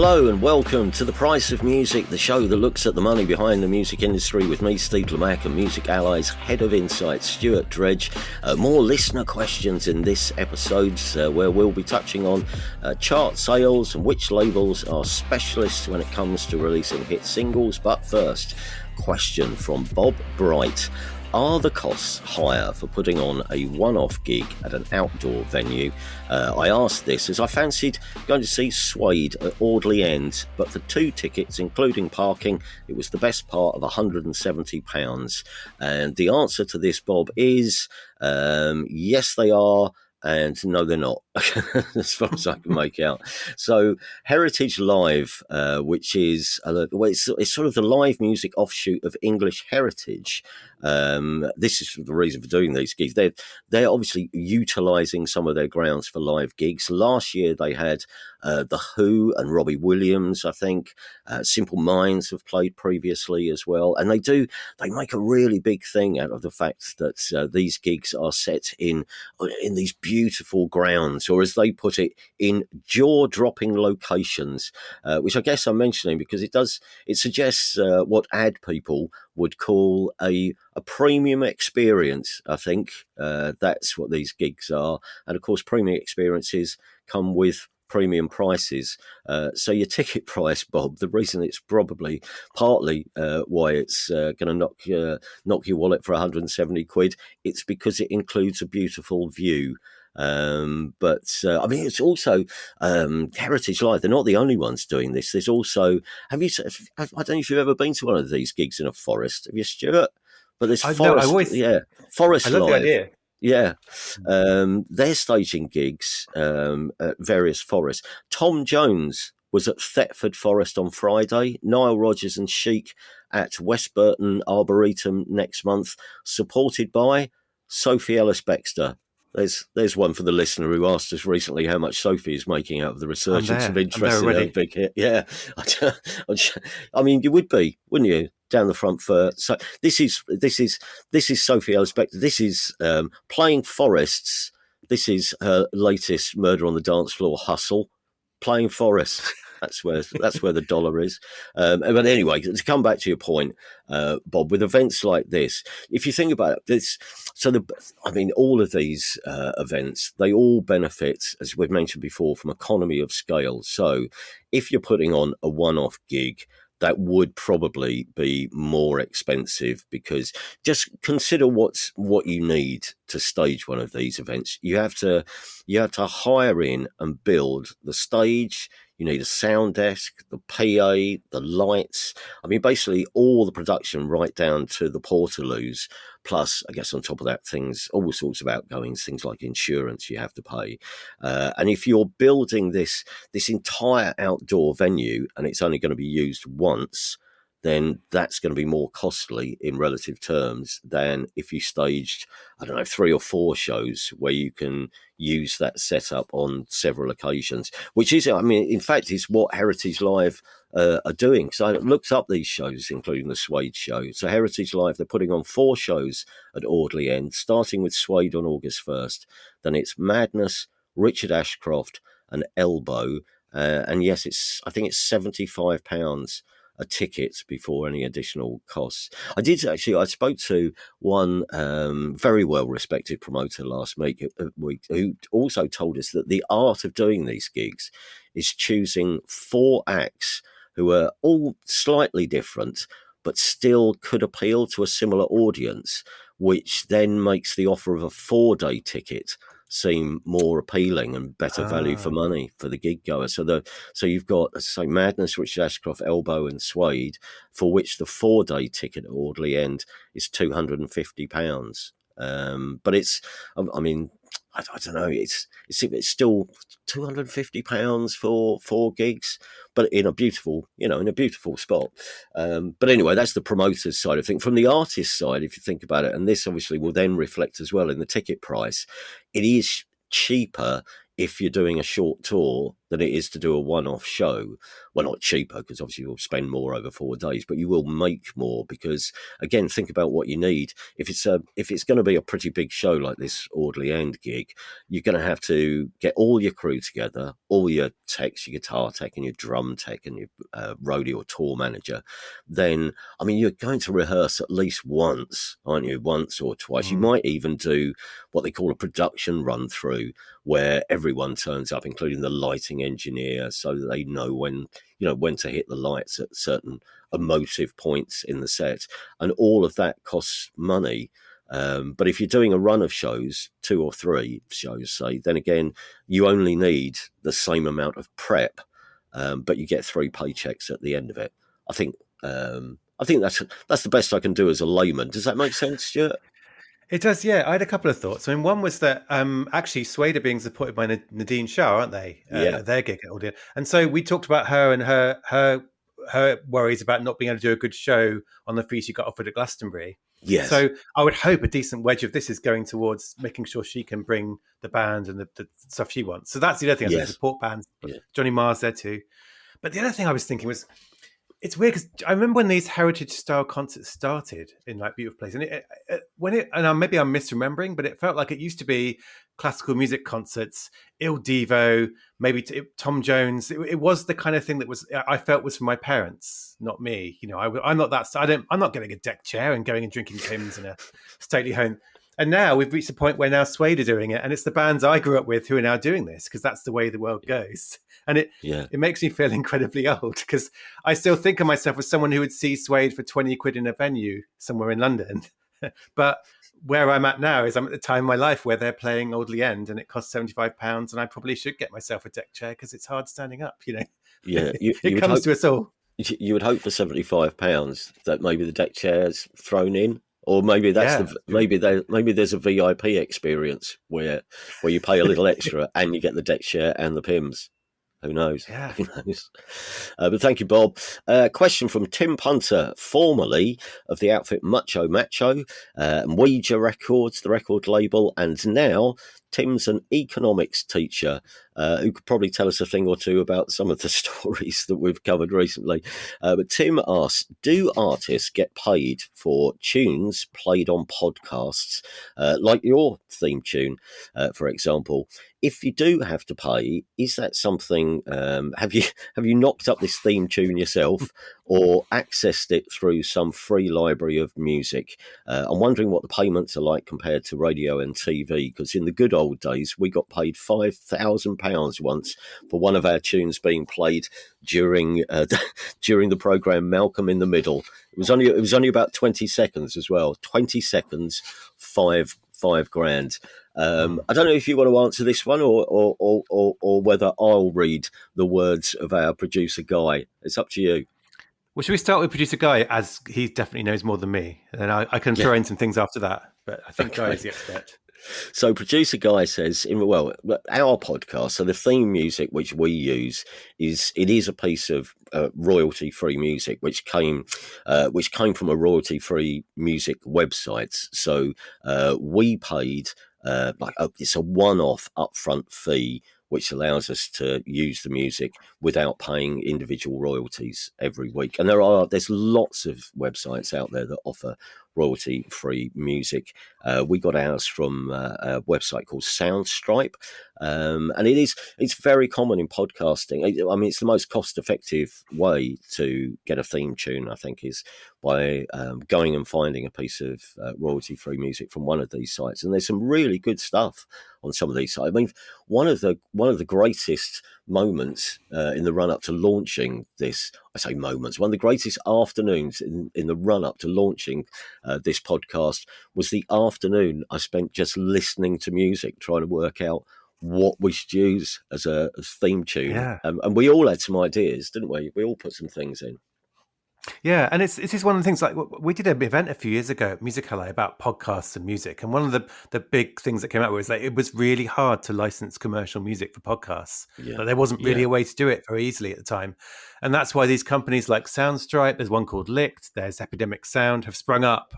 Hello and welcome to The Price of Music, the show that looks at the money behind the music industry with me, Steve Lamack, and Music Ally's Head of Insight, Stuart Dredge. More listener questions in this episode where we'll be touching on chart sales and which labels are specialists when it comes to releasing hit singles. But first, question from Bob Bright. Are the costs higher for putting on a one-off gig at an outdoor venue? I asked this as I fancied going to see Suede at Audley End, but for 2 tickets, including parking, it was the best part of £170. And the answer to this, Bob, is yes, they are. And no, they're not, as far as I can make out. So Heritage Live, which is, it's sort of the live music offshoot of English Heritage. This is the reason for doing these gigs. They're obviously utilising some of their grounds for live gigs. Last year they had The Who and Robbie Williams, I think. Simple Minds have played previously as well. And they make a really big thing out of the fact that these gigs are set in these beautiful grounds, or as they put it, in jaw-dropping locations, which I guess I'm mentioning because it suggests what ad people would call a premium experience. I think that's what these gigs are. And of course, premium experiences come with premium prices. So your ticket price, Bob, the reason it's probably partly why it's going to knock your wallet for 170 quid, it's because it includes a beautiful view. But I mean, it's also Heritage Live. They're not the only ones doing this. There's also, I don't know if you've ever been to one of these gigs in a forest. Have you, Stuart? But there's Forest, Forest I love Live. the idea. Yeah, they're staging gigs at various forests. Tom Jones was at Thetford Forest on Friday. Nile Rodgers and Chic at West Burton Arboretum next month, supported by Sophie Ellis-Bextor. There's one for the listener who asked us recently how much Sophie is making out of the resurgence of interest in her big hit. Yeah, I mean, you would be, wouldn't you? Down the front for so this is Sophie Ellis-Bextor. This is Playing Forests. This is her latest Murder on the Dance Floor hustle. Playing Forests. That's where the dollar is. But anyway, to come back to your point, Bob, with events like this, if you think about it, all of these events, they all benefit, as we've mentioned before, from economy of scale. So if you're putting on a one-off gig, that would probably be more expensive, because just consider what you need to stage one of these events. You have to hire in and build the stage. You need a sound desk, the PA, the lights. I mean, basically all the production right down to the portaloos. Plus, I guess on top of that, all sorts of outgoings, things like insurance you have to pay. And if you're building this entire outdoor venue and it's only going to be used once, then that's going to be more costly in relative terms than if you staged, 3 or 4 shows where you can use that setup on several occasions, which is, in fact, is what Heritage Live are doing. So I looked up these shows, including the Suede show. So Heritage Live, they're putting on 4 shows at Audley End, starting with Suede on August 1st. Then it's Madness, Richard Ashcroft and Elbow. And yes, I think it's £75 a ticket before any additional costs. I spoke to one very well-respected promoter last week who also told us that the art of doing these gigs is choosing 4 acts who are all slightly different, but still could appeal to a similar audience, which then makes the offer of a 4-day ticket seem more appealing and better value for money for the gig goer. So you've got, Madness, Richard Ashcroft, Elbow and Suede, for which the 4-day ticket at Audley End is £250. But it's, I don't know, it's still £250 for 4 gigs, but in a beautiful spot. But anyway, that's the promoter's side of things. From the artist side, if you think about it, and this obviously will then reflect as well in the ticket price, it is cheaper if you're doing a short tour than it is to do a one-off show. Well, not cheaper, because obviously you'll spend more over 4 days, but you will make more because, again, think about what you need. If it's going to be a pretty big show like this Audley End gig, you're going to have to get all your crew together, all your techs, your guitar tech and your drum tech and your roadie or tour manager. Then, I mean, you're going to rehearse at least once, aren't you? Once or twice. You might even do what they call a production run through, where everyone turns up, including the lighting engineer, so that they know when to hit the lights at certain emotive points in the set. And all of that costs money. But if you're doing a run of shows, 2 or 3 shows, say, then again, you only need the same amount of prep, but you get 3 paychecks at the end of it. I think that's the best I can do as a layman. Does that make sense, Stuart? It does, yeah. I had a couple of thoughts. I mean, one was that actually Suede are being supported by Nadine Shah, aren't they? Yeah. Their gig at Audio. And so we talked about her and her worries about not being able to do a good show on the fee she got offered at Glastonbury. Yes. So I would hope a decent wedge of this is going towards making sure she can bring the band and the stuff she wants. So that's the other thing. I Yes. support bands. Yeah. Johnny Marr's there too. But the other thing I was thinking was, it's weird because I remember when these heritage style concerts started in like beautiful places, and maybe I'm misremembering, but it felt like it used to be classical music concerts, Il Divo, maybe Tom Jones. It was the kind of thing that I felt was for my parents, not me. You know, I'm not that. I'm not getting a deck chair and going and drinking Pimm's in a stately home. And now we've reached the point where now Suede are doing it, and it's the bands I grew up with who are now doing this because that's the way the world goes. And it makes me feel incredibly old because I still think of myself as someone who would see Suede for 20 quid in a venue somewhere in London. But where I'm at now is I'm at the time in my life where they're playing Audley End and it costs £75, and I probably should get myself a deck chair because it's hard standing up, you know. Yeah, it comes to us all. You would hope for £75 that maybe the deck chair's thrown in. Or maybe maybe there's a VIP experience where you pay a little extra and you get the deck chair and the Pimm's. Who knows? Yeah. Who knows? But thank you, Bob. Question from Tim Punter, formerly of the outfit Macho, Ouija Records, the record label, and now Tim's an economics teacher who could probably tell us a thing or two about some of the stories that we've covered recently. But Tim asks, do artists get paid for tunes played on podcasts, like your theme tune, for example? If you do have to pay, is that something? Have you knocked up this theme tune yourself, or accessed it through some free library of music? I'm wondering what the payments are like compared to radio and TV, because in the good old days we got paid £5,000 once for one of our tunes being played during the programme Malcolm in the Middle. It was only about 20 seconds as well. 20 seconds, £5,000. I don't know if you want to answer this one or whether I'll read the words of our producer Guy. It's up to you. Well, should we start with producer Guy, as he definitely knows more than me, and then I can throw in some things after that. But I think Guy is the expert. So producer Guy says, our podcast, so the theme music which we use is a piece of royalty-free music which came from a royalty-free music website. So we paid it's a one-off upfront fee which allows us to use the music without paying individual royalties every week. And there's lots of websites out there that offer royalty-free music. We got ours from a website called Soundstripe, and it's very common in podcasting. I mean, it's the most cost-effective way to get a theme tune, I think, is by going and finding a piece of royalty-free music from one of these sites. And there's some really good stuff on some of these sites. I mean, one of the greatest moments in the run-up to launching this, I say moments, one of the greatest afternoons in the run-up to launching this podcast was the afternoon I spent just listening to music, trying to work out what we should use as a theme tune. Yeah. And we all had some ideas, didn't we? We all put some things in. Yeah, and this is one of the things, like we did an event a few years ago at Music LA about podcasts and music, and one of the big things that came out was that it was really hard to license commercial music for podcasts. Like there wasn't really a way to do it very easily at the time, and that's why these companies like Soundstripe, there's one called Licked, there's Epidemic Sound, have sprung up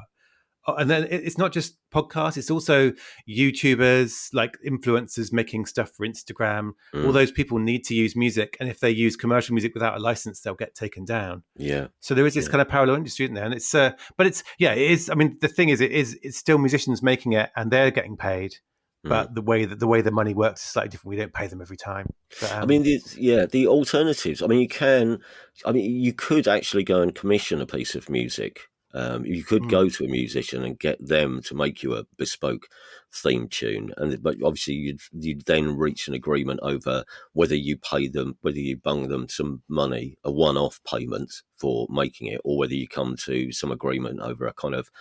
And then it's not just podcasts, it's also YouTubers, like influencers making stuff for Instagram. All Mm, those people need to use music, and if they use commercial music without a license, they'll get taken down. yeah, So there is this yeah. kind of parallel industry, isn't there? And it's but it's yeah, it is. I mean, the thing is, it's still musicians making it, and they're getting paid, Mm. but the way the money works is slightly different. We don't pay them every time. But I mean, the alternatives. I mean, you could actually go and commission a piece of music. You could mm, go to a musician and get them to make you a bespoke theme tune, but obviously you'd then reach an agreement over whether you pay them, whether you bung them some money, a one-off payment for making it, or whether you come to some agreement over a kind of,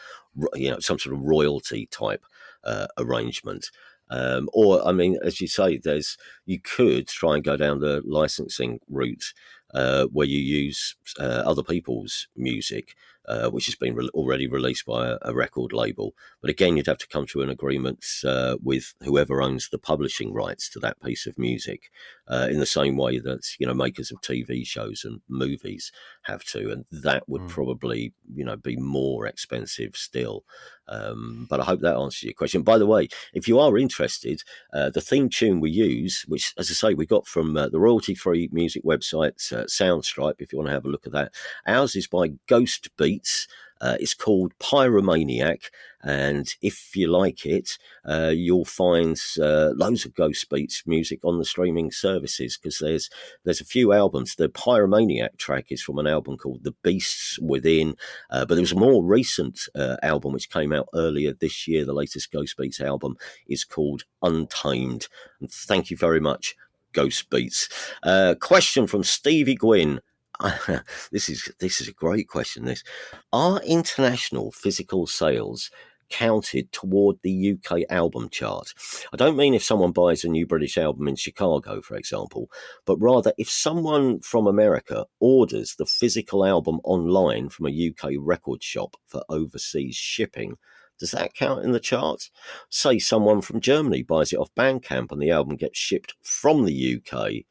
some sort of royalty type arrangement. Or, I mean, as you say, you could try and go down the licensing route where you use other people's music, which has been already released by a record label. But again, you'd have to come to an agreement with whoever owns the publishing rights to that piece of music, in the same way that makers of TV shows and movies have to, and that would mm. probably be more expensive still. But I hope that answers your question. By the way, if you are interested, the theme tune we use, which, as I say, we got from the royalty-free music website Soundstripe, if you want to have a look at that. Ours is by Ghost Beats. It's called Pyromaniac, and if you like it, you'll find loads of Ghost Beats music on the streaming services, because there's a few albums. The Pyromaniac track is from an album called The Beasts Within, but there was a more recent album which came out earlier this year. The latest Ghost Beats album is called Untamed, and thank you very much, Ghost Beats. Question from Stevie Gwynn. This is a great question. Are international physical sales counted toward the UK album chart? I don't mean if someone buys a new British album in Chicago, for example, but rather if someone from America orders the physical album online from a UK record shop for overseas shipping. Does that count in the charts? Say someone from Germany buys it off Bandcamp and the album gets shipped from the UK.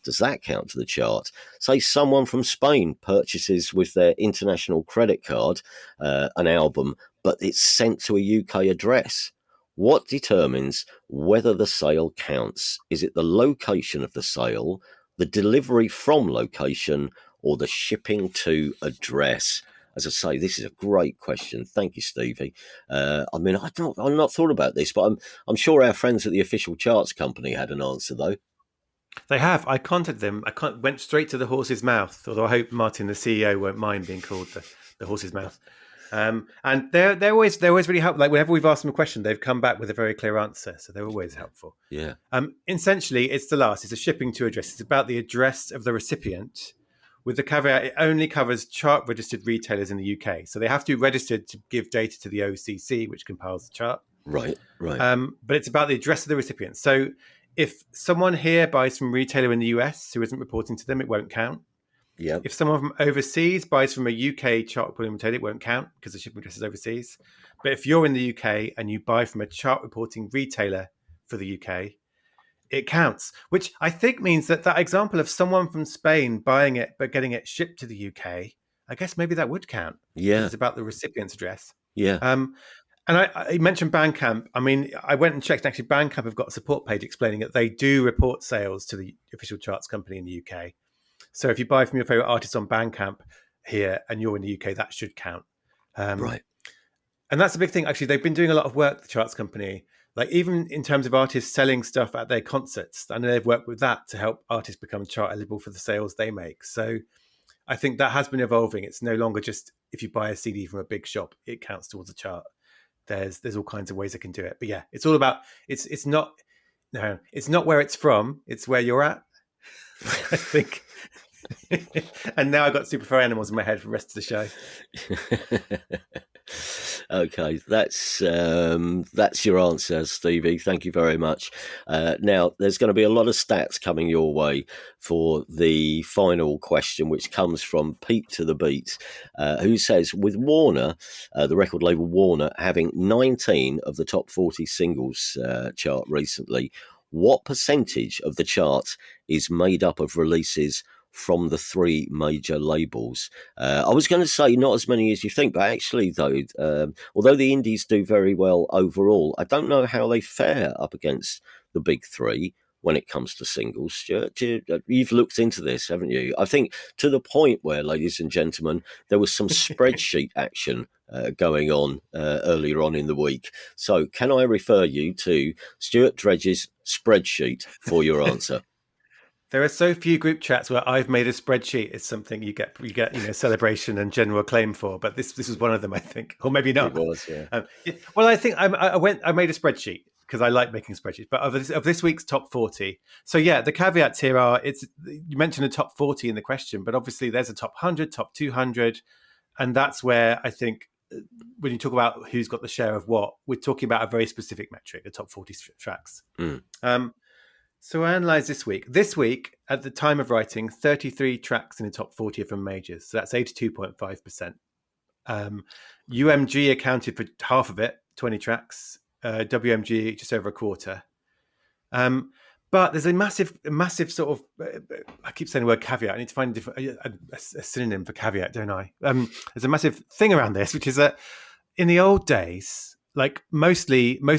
Does that count to the chart? Say someone from Spain purchases with their international credit card an album, but it's sent to a UK address. What determines whether the sale counts? Is it the location of the sale, the delivery from location, or the shipping to address? As I say, this is a great question. Thank you, Stevie. I mean, I've not thought about this, but I'm sure our friends at the Official Charts Company had an answer, though. They have. I contacted them. Went straight to the horse's mouth. Although I hope Martin, the CEO, won't mind being called the horse's mouth. And they're always really helpful. Like whenever we've asked them a question, they've come back with a very clear answer. So they're always helpful. Yeah. Essentially, it's the last. It's a shipping to address. It's about the address of the recipient, with the caveat it only covers chart registered retailers in the UK. So they have to be registered to give data to the OCC, which compiles the chart. Right. But it's about the address of the recipient. So if someone here buys from a retailer in the US who isn't reporting to them, it won't count. Yeah. If someone from overseas buys from a UK chart reporting retailer, it won't count because the shipping address is overseas. But if you're in the UK and you buy from a chart reporting retailer for the UK, it counts, which I think means that example of someone from Spain buying it but getting it shipped to the UK, I guess maybe that would count. Yeah. It's about the recipient's address. Yeah. And I mentioned Bandcamp. I mean, I went and checked. Actually, Bandcamp have got a support page explaining that they do report sales to the Official Charts Company in the UK. So if you buy from your favorite artist on Bandcamp here and you're in the UK, that should count. Right. And that's a big thing. Actually, they've been doing a lot of work, the Charts Company, like even in terms of artists selling stuff at their concerts. I know they've worked with that to help artists become chart eligible for the sales they make. So I think that has been evolving. It's no longer just if you buy a CD from a big shop, it counts towards a chart. There's all kinds of ways they can do it. But yeah, it's all about it's not where it's from, it's where you're at. I think. And now I've got Super Furry Animals in my head for the rest of the show. Okay, that's your answer, Stevie. Thank you very much. Now, there's going to be a lot of stats coming your way for the final question, which comes from Pete to the Beat, who says, with Warner, the record label Warner, having 19 of the top 40 singles chart recently, what percentage of the chart is made up of releases from the three major labels. I was going to say not as many as you think, but actually, though, although the indies do very well overall, I don't know how they fare up against the big three when it comes to singles. Stuart, you've looked into this, haven't you? I think to the point where, ladies and gentlemen, there was some spreadsheet action going on earlier on in the week. So can I refer you to Stuart Dredge's spreadsheet for your answer? There are so few group chats where I've made a spreadsheet. It's something you get, celebration and general acclaim for. But this was one of them, I think, or maybe It not. was, yeah. Well, I think I made a spreadsheet because I like making spreadsheets. But of this week's top 40, so yeah, the caveats here are you mentioned a top 40 in the question, but obviously there's a top 100, top 200, and that's where I think when you talk about who's got the share of what, we're talking about a very specific metric, the top 40 tracks. So I analysed this week. This week, at the time of writing, 33 tracks in the top 40 are from majors. So that's 82.5%. UMG accounted for half of it, 20 tracks. WMG just over a quarter. But there's a massive sort of, I keep saying the word caveat. I need to find a synonym for caveat, don't I? There's a massive thing around this, which is that in the old days, like most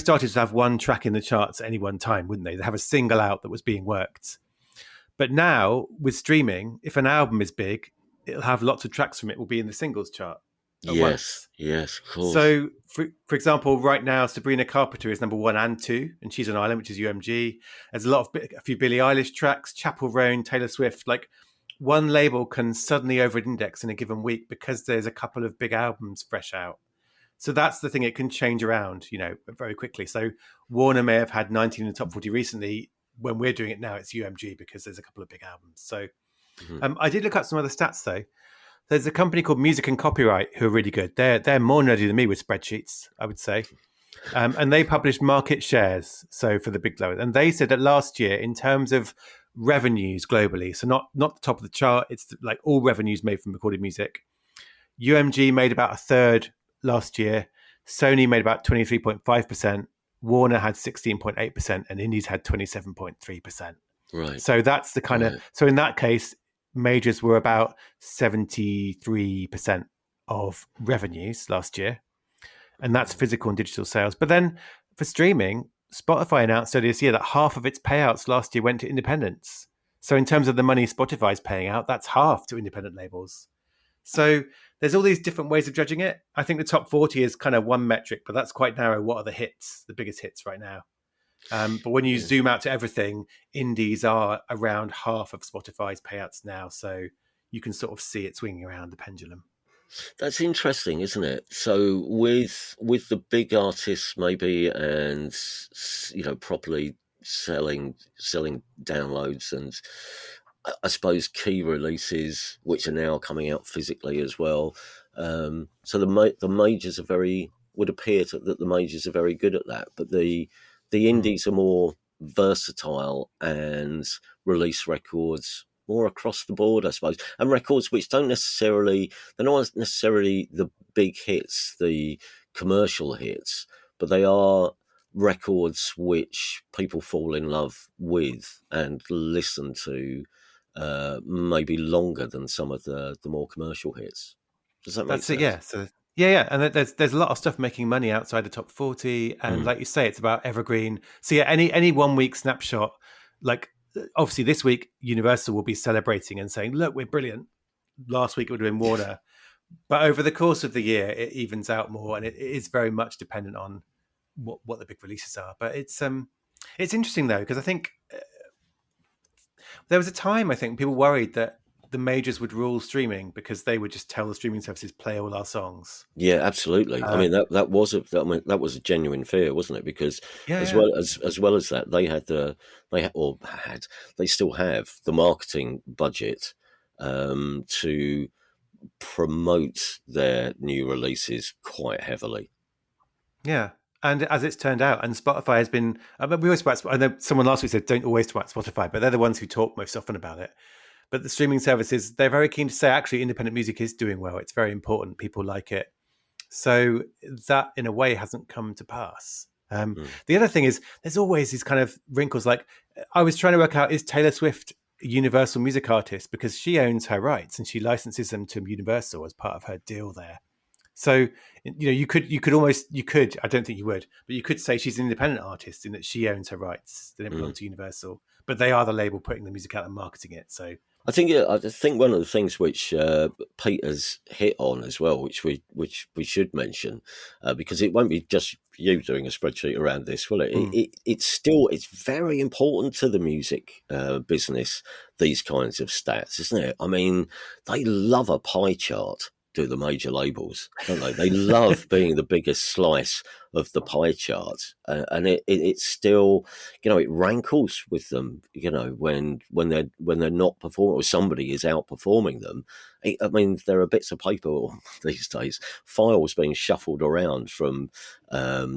artists would have one track in the charts at any one time, wouldn't they? They have a single out that was being worked. But now with streaming, if an album is big, it'll have lots of tracks from it will be in the singles chart at once. Yes, of course. So, for example, right now, Sabrina Carpenter is number 1 and 2, and she's on Island, which is UMG. There's a few Billie Eilish tracks, Chapel Roan, Taylor Swift. Like one label can suddenly over-index in a given week because there's a couple of big albums fresh out. So that's the thing; it can change around, very quickly. So Warner may have had 19 in the top 40 recently. When we're doing it now, it's UMG because there's a couple of big albums. So I did look up some other stats though. There's a company called Music and Copyright who are really good. They're more nerdy than me with spreadsheets, I would say. And they published market shares. So for the big low, and they said that last year, in terms of revenues globally, so not the top of the chart, it's like all revenues made from recorded music. UMG made about a third last year. Sony made about 23.5%. Warner had 16.8%, and Indies had 27.3%. Right. So that's the kind of. So in that case, majors were about 73% of revenues last year, and that's physical and digital sales. But then for streaming, Spotify announced earlier this year that half of its payouts last year went to independents. So in terms of the money Spotify's paying out, that's half to independent labels. So there's all these different ways of judging it. I think the top 40 is kind of one metric, but that's quite narrow. What are the hits, the biggest hits right now? But when you zoom out to everything, indies are around half of Spotify's payouts now. So you can sort of see it swinging around the pendulum. That's interesting, isn't it? So with the big artists maybe, and properly selling downloads, and I suppose key releases which are now coming out physically as well. So the majors would appear that the majors are very good at that, but the indies are more versatile and release records more across the board, I suppose, and records which they're not necessarily the big hits, the commercial hits, but they are records which people fall in love with and listen to maybe longer than some of the more commercial hits. Does that make sense? Yeah. So yeah, and there's a lot of stuff making money outside the top 40, and like you say, it's about evergreen. So yeah, any 1 week snapshot, like obviously this week Universal will be celebrating and saying, "Look, we're brilliant." Last week it would have been Warner, but over the course of the year, it evens out more, and it is very much dependent on what the big releases are. But it's interesting though, because I think there was a time I think people worried that the majors would rule streaming because they would just tell the streaming services play all our songs. Yeah, absolutely. I mean that was a genuine fear, wasn't it? Because well as that, they still have the marketing budget to promote their new releases quite heavily. Yeah. And as it's turned out, and Spotify has been, we always talk about, I know someone last week said, don't always talk about Spotify, but they're the ones who talk most often about it. But the streaming services, they're very keen to say, actually, independent music is doing well. It's very important. People like it. So that, in a way, hasn't come to pass. The other thing is, there's always these kind of wrinkles. Like, I was trying to work out, is Taylor Swift Universal music artist because she owns her rights and she licenses them to Universal as part of her deal there. So, you could almost, I don't think you would, but you could say she's an independent artist in that she owns her rights. They don't belong to Universal, but they are the label putting the music out and marketing it. So I think one of the things which Peter's hit on as well, which we should mention, because it won't be just you doing a spreadsheet around this, will it? It's very important to the music business, these kinds of stats, isn't it? I mean, they love a pie chart. Do the major labels, don't they? They love being the biggest slice of the pie chart, and it's still, it rankles with them, when they're not performing or somebody is outperforming them. I mean, there are bits of paper these days, files being shuffled around from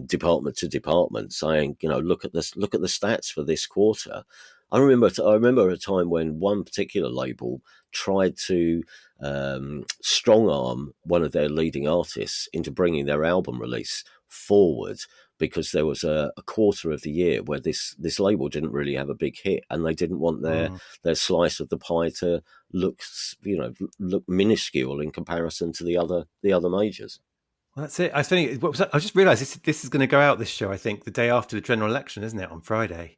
department to department, saying, look at this, look at the stats for this quarter. I remember a time when one particular label tried to strong arm one of their leading artists into bringing their album release forward, because there was a quarter of the year where this label didn't really have a big hit, and they didn't want their slice of the pie to look minuscule in comparison to the other majors. well, that's it. I think I just realised this is going to go out, this show, I think, the day after the general election, isn't it, on Friday?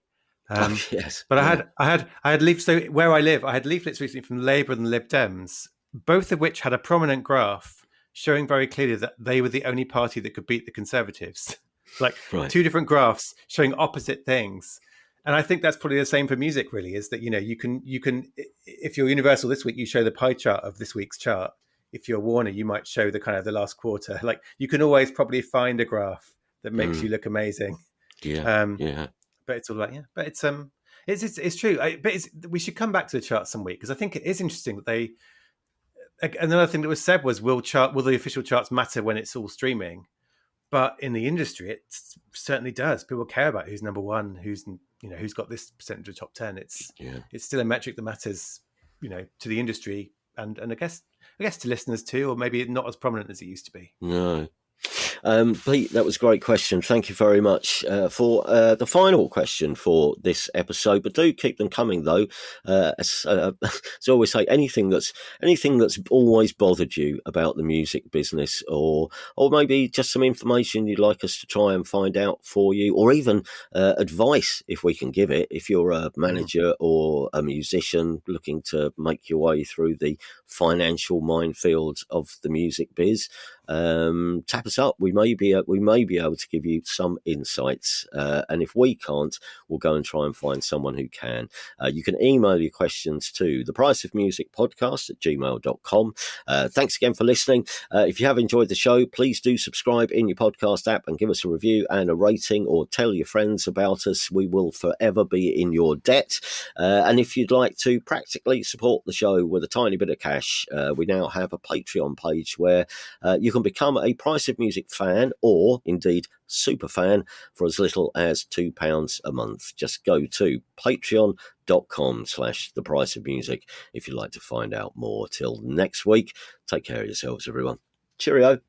Yes, But yeah. I had leaflets. So where I live, I had leaflets recently from Labour and the Lib Dems, both of which had a prominent graph showing very clearly that they were the only party that could beat the Conservatives. Like Right. two different graphs showing opposite things. And I think that's probably the same for music, really, is that, you can, if you're Universal this week, you show the pie chart of this week's chart. If you're Warner, you might show the kind of the last quarter. Like, you can always probably find a graph that makes you look amazing. Yeah, Um, yeah. but it's all like, yeah, but it's true. We should come back to the chart some week, because I think it is interesting that they. Another thing that was said was, will the official charts matter when it's all streaming? But in the industry, it certainly does. People care about who's number one, who's got this percentage of top 10. It's still a metric that matters, to the industry, and I guess to listeners too, or maybe not as prominent as it used to be. No. Pete, that was a great question. Thank you very much for the final question for this episode. But do keep them coming, though. As I always say, anything that's always bothered you about the music business, or maybe just some information you'd like us to try and find out for you, or even advice if we can give it. If you're a manager or a musician looking to make your way through the financial minefield of the music biz, tap us up. We may be able to give you some insights, and if we can't, we'll go and try and find someone who can. You can email your questions to thepriceofmusicpodcast@gmail.com. Thanks again for listening. If you have enjoyed the show, please do subscribe in your podcast app and give us a review and a rating, or tell your friends about us. We will forever be in your debt. And if you'd like to practically support the show with a tiny bit of cash, we now have a Patreon page where you can become a Price of Music fan, or indeed super fan, for as little as £2 a month. Just go to patreon.com/thepriceofmusic if you'd like to find out more. Till next week, take care of yourselves, everyone. Cheerio.